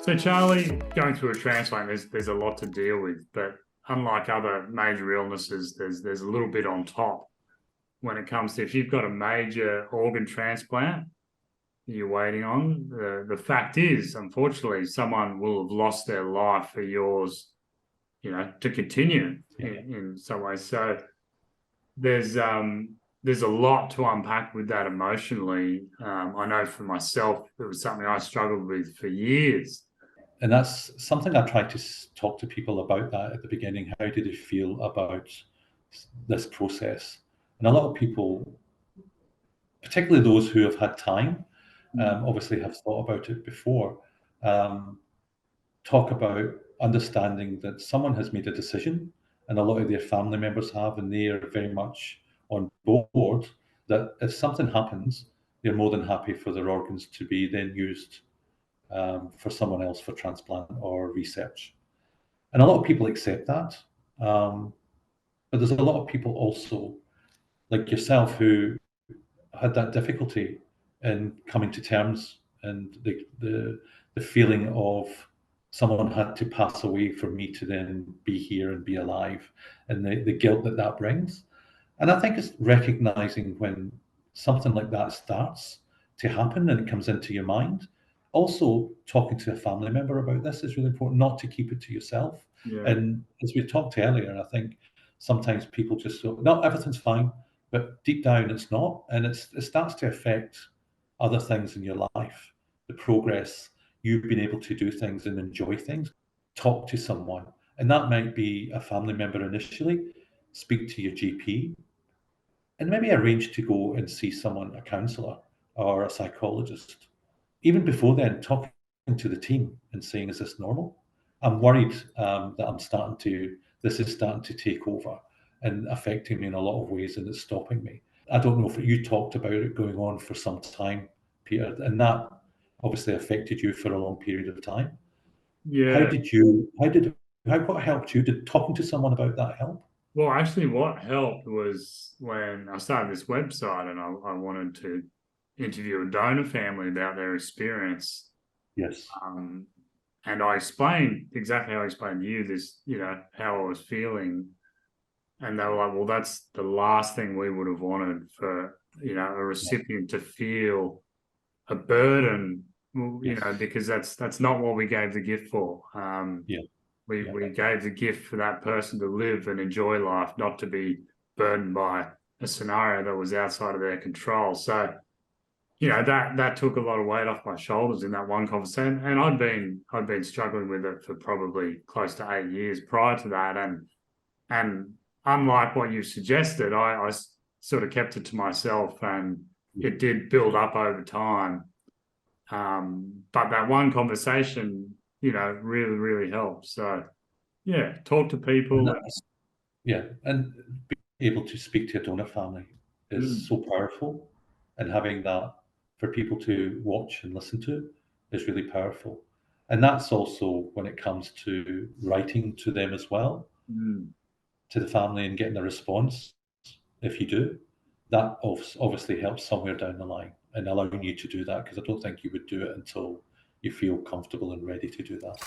So Charlie, going through a transplant, there's a lot to deal with, but unlike other major illnesses, there's a little bit on top when it comes to if you've got a major organ transplant you're waiting on. The fact is, unfortunately, someone will have lost their life for yours, to continue in some ways. So there's a lot to unpack with that emotionally. I know for myself, it was something I struggled with for years. And that's something I try to talk to people about that at the beginning. How do they feel about this process? And a lot of people, particularly those who have had time, obviously have thought about it before, talk about understanding that someone has made a decision, and a lot of their family members have, and they are very much on board that if something happens, they're more than happy for their organs to be then used for someone else for transplant or research. And a lot of people accept that. But there's a lot of people also, like yourself, who had that difficulty in coming to terms, and the feeling of someone had to pass away for me to then be here and be alive, and the guilt that brings. And I think it's recognizing when something like that starts to happen and it comes into your mind. Also, talking to a family member about this is really important, not to keep it to yourself. Yeah. And as we talked earlier, I think sometimes people just go, no, everything's fine, but deep down it's not. And it starts to affect other things in your life, the progress, you've been able to do things and enjoy things. Talk to someone. And that might be a family member initially, speak to your GP, and maybe arrange to go and see someone, a counsellor or a psychologist. Even before then, talking to the team and saying, is this normal? I'm worried that this is starting to take over and affecting me in a lot of ways, and it's stopping me. I don't know if you talked about it going on for some time, Peter, and that obviously affected you for a long period of time. Yeah. What helped you? Did talking to someone about that help? Well, actually, what helped was when I started this website and I wanted to interview a donor family about their experience. Yes. And I explained exactly how I explained to you this, how I was feeling. And they were like, well, that's the last thing we would have wanted for, a recipient to feel a burden, because that's not what we gave the gift for. We gave the gift for that person to live and enjoy life, not to be burdened by a scenario that was outside of their control. So, that took a lot of weight off my shoulders in that one conversation. And I'd been struggling with it for probably close to 8 years prior to that. And unlike what you suggested, I sort of kept it to myself, and it did build up over time. But that one conversation, really, really helped. So, yeah, talk to people. And being able to speak to a donor family is so powerful, and having that for people to watch and listen to is really powerful. And that's also when it comes to writing to them as well, to the family, and getting a response. If you do, that obviously helps somewhere down the line, and allowing you to do that, because I don't think you would do it until you feel comfortable and ready to do that.